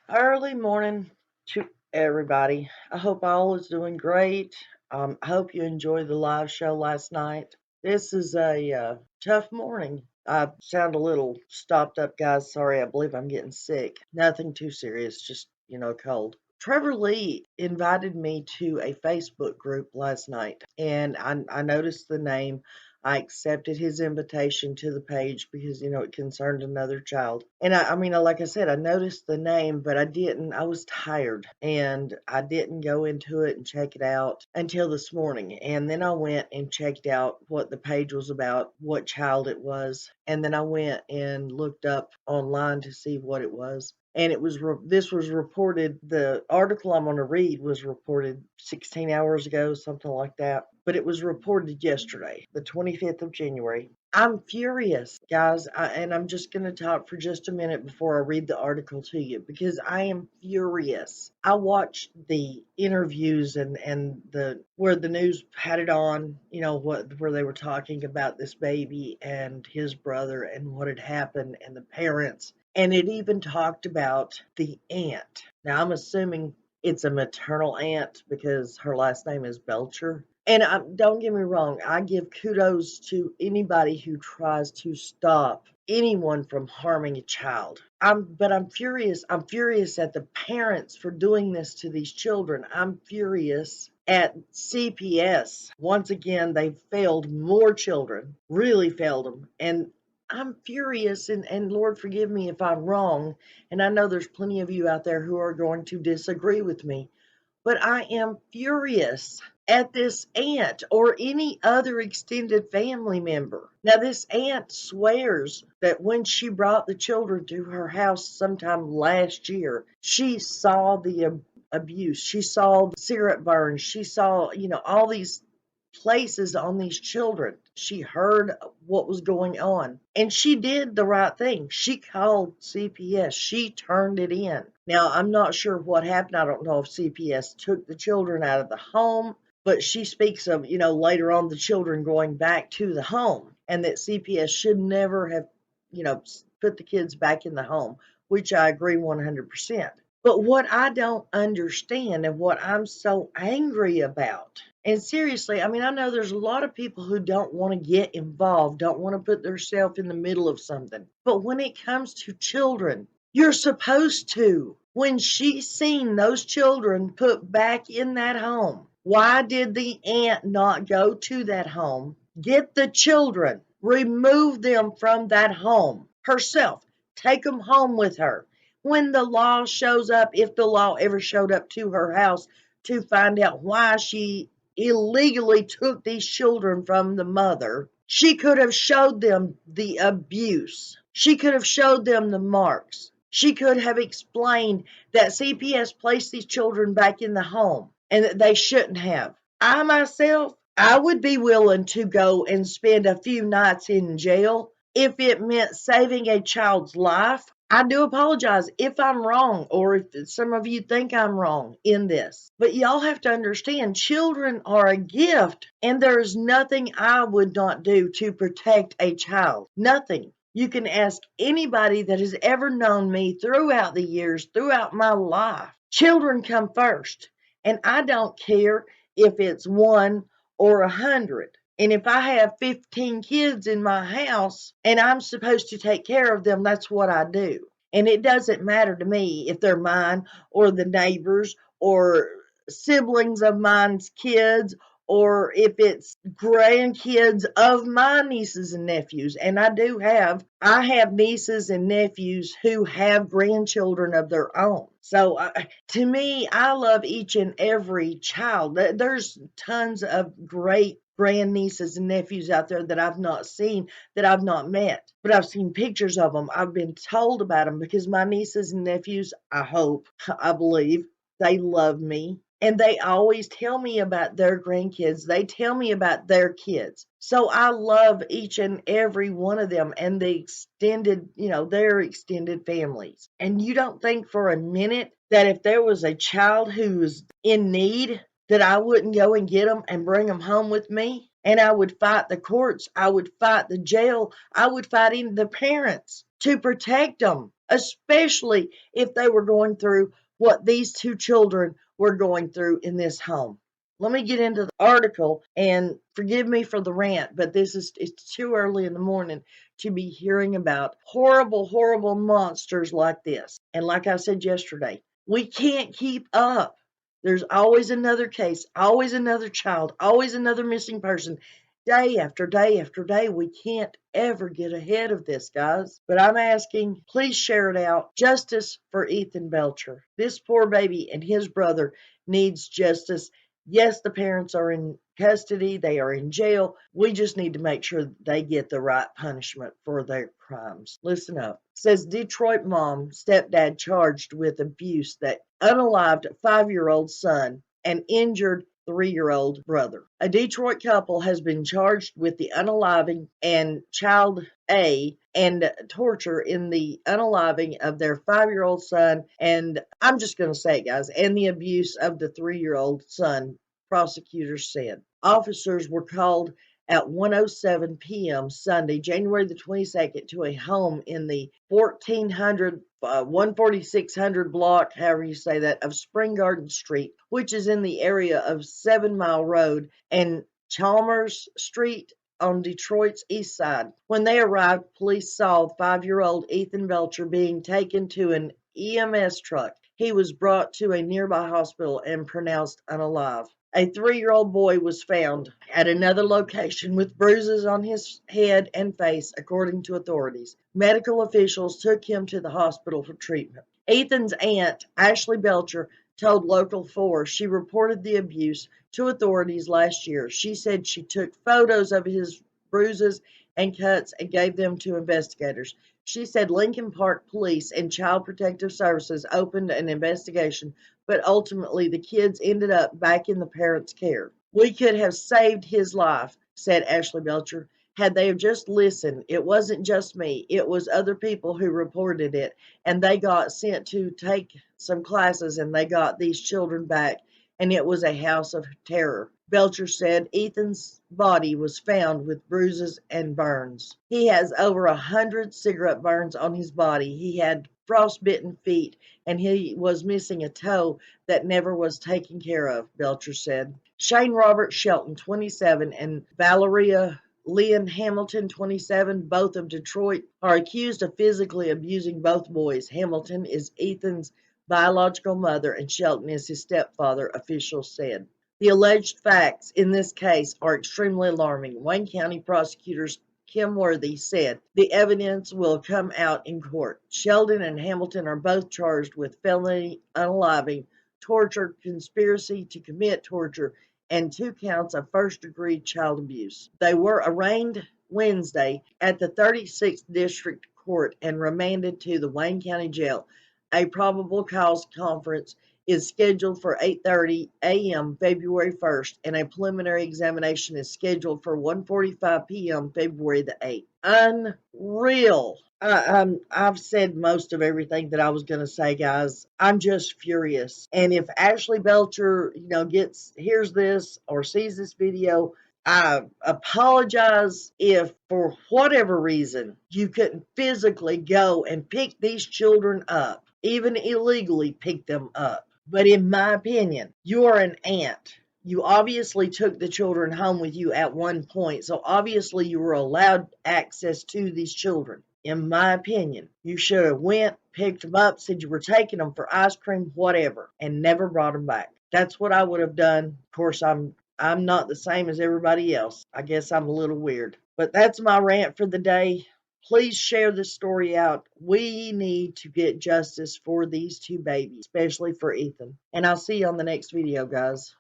Early morning to everybody. I hope all is doing great. I hope you enjoyed the live show last night. This is a tough morning. I sound a little stopped up, guys. Sorry, I believe I'm getting sick. Nothing too serious, just, cold. Trevor Lee invited me to a Facebook group last night, and I noticed the name. I accepted his invitation to the page because, it concerned another child. And like I said, I noticed the name, but I was tired and I didn't go into it and check it out until this morning. And then I went and checked out what the page was about, what child it was. And then I went and looked up online to see what it was. And this was reported. The article I'm going to read was reported 16 hours ago, something like that. But it was reported yesterday, the 25th of January. I'm furious, guys, and I'm just going to talk for just a minute before I read the article to you because I am furious. I watched the interviews and the where the news had it on, where they were talking about this baby and his brother and what had happened and the parents, and it even talked about the aunt. Now I'm assuming it's a maternal aunt because her last name is Belcher. And don't get me wrong, I give kudos to anybody who tries to stop anyone from harming a child. But I'm furious. I'm furious at the parents for doing this to these children. I'm furious at CPS. Once again, they failed more children, really failed them. And I'm furious, and Lord forgive me if I'm wrong. And I know there's plenty of you out there who are going to disagree with me. But I am furious at this aunt or any other extended family member. Now, this aunt swears that when she brought the children to her house sometime last year, she saw the abuse. She saw the cigarette burns. She saw, all these places on these children. She heard what was going on and she did the right thing. She called CPS. She turned it in. Now, I'm not sure what happened. I don't know if CPS took the children out of the home, but she speaks of, later on the children going back to the home and that CPS should never have, put the kids back in the home, which I agree 100%. But what I don't understand and what I'm so angry about, and seriously, I know there's a lot of people who don't want to get involved, don't want to put themselves in the middle of something. But when it comes to children, you're supposed to. When she seen those children put back in that home, why did the aunt not go to that home, get the children, remove them from that home herself, take them home with her? When the law shows up, if the law ever showed up to her house to find out why she illegally took these children from the mother, she could have showed them the abuse. She could have showed them the marks. She could have explained that CPS placed these children back in the home and that they shouldn't have. I myself, I would be willing to go and spend a few nights in jail if it meant saving a child's life. I do apologize if I'm wrong or if some of you think I'm wrong in this. But y'all have to understand, children are a gift, and there is nothing I would not do to protect a child. Nothing. You can ask anybody that has ever known me throughout the years, throughout my life. Children come first, and I don't care if it's 1 or 100. And if I have 15 kids in my house and I'm supposed to take care of them, that's what I do. And it doesn't matter to me if they're mine or the neighbors or siblings of mine's kids or if it's grandkids of my nieces and nephews. And I have nieces and nephews who have grandchildren of their own. So to me, I love each and every child. There's tons of great grandnieces and nephews out there that I've not seen, that I've not met, but I've seen pictures of them. I've been told about them because my nieces and nephews, I believe, they love me. And they always tell me about their grandkids. They tell me about their kids. So I love each and every one of them and the extended, their extended families. And you don't think for a minute that if there was a child who was in need, that I wouldn't go and get them and bring them home with me? And I would fight the courts. I would fight the jail. I would fight even the parents to protect them especially if they were going through what these two children were going through in this home. Let me get into the article, and forgive me for the rant, but it's too early in the morning to be hearing about horrible, horrible monsters like this. And like I said yesterday, we can't keep up. There's always another case, always another child, always another missing person. Day after day after day, we can't ever get ahead of this, guys. But I'm asking, please share it out. Justice for Ethan Belcher. This poor baby and his brother needs justice. Yes, the parents are in custody, they are in jail. We just need to make sure they get the right punishment for their crimes. Listen up. It says Detroit mom, stepdad charged with abuse that unalived 5-year-old son and injured 3-year-old brother. A Detroit couple has been charged with the unaliving and child A and torture in the unaliving of their 5-year-old son, and I'm just going to say it, guys, and the abuse of the 3-year-old son, prosecutors said. Officers were called at 1:07 p.m. Sunday, January the 22nd, to a home in the 14600 block, however you say that, of Spring Garden Street, which is in the area of 7 Mile Road and Chalmers Street on Detroit's east side. When they arrived, police saw 5-year-old Ethan Belcher being taken to an EMS truck. He was brought to a nearby hospital and pronounced unalive. A 3-year-old boy was found at another location with bruises on his head and face, according to authorities. Medical officials took him to the hospital for treatment. Ethan's aunt, Ashley Belcher, told Local 4 she reported the abuse to authorities last year. She said she took photos of his bruises and cuts and gave them to investigators. She said Lincoln Park Police and Child Protective Services opened an investigation, but ultimately the kids ended up back in the parents' care. We could have saved his life, said Ashley Belcher, had they have just listened. It wasn't just me, it was other people who reported it, and they got sent to take some classes, and they got these children back, and it was a house of terror. Belcher said Ethan's body was found with bruises and burns. He has over 100 cigarette burns on his body. He had frostbitten feet, and he was missing a toe that never was taken care of, Belcher said. Shane Robert Shelton, 27, and Valeria Lynn Hamilton, 27, both of Detroit, are accused of physically abusing both boys. Hamilton is Ethan's biological mother, and Shelton is his stepfather, officials said. The alleged facts in this case are extremely alarming. Wayne County prosecutors Kim Worthy said the evidence will come out in court. Sheldon and Hamilton are both charged with felony unaliving, torture, conspiracy to commit torture, and 2 counts of first-degree child abuse. They were arraigned Wednesday at the 36th District Court and remanded to the Wayne County Jail. A probable cause conference is scheduled for 8:30 a.m. February 1st, and a preliminary examination is scheduled for 1:45 p.m. February the 8th. Unreal. I've said most of everything that I was going to say, guys. I'm just furious. And if Ashley Belcher, hears this or sees this video, I apologize if, for whatever reason, you couldn't physically go and pick these children up, even illegally pick them up. But in my opinion, you are an aunt. You obviously took the children home with you at one point, so obviously you were allowed access to these children. In my opinion, you should have went, picked them up, said you were taking them for ice cream, whatever, and never brought them back. That's what I would have done. Of course, I'm not the same as everybody else. I guess I'm a little weird. But that's my rant for the day. Please share this story out. We need to get justice for these 2 babies, especially for Ethan. And I'll see you on the next video, guys.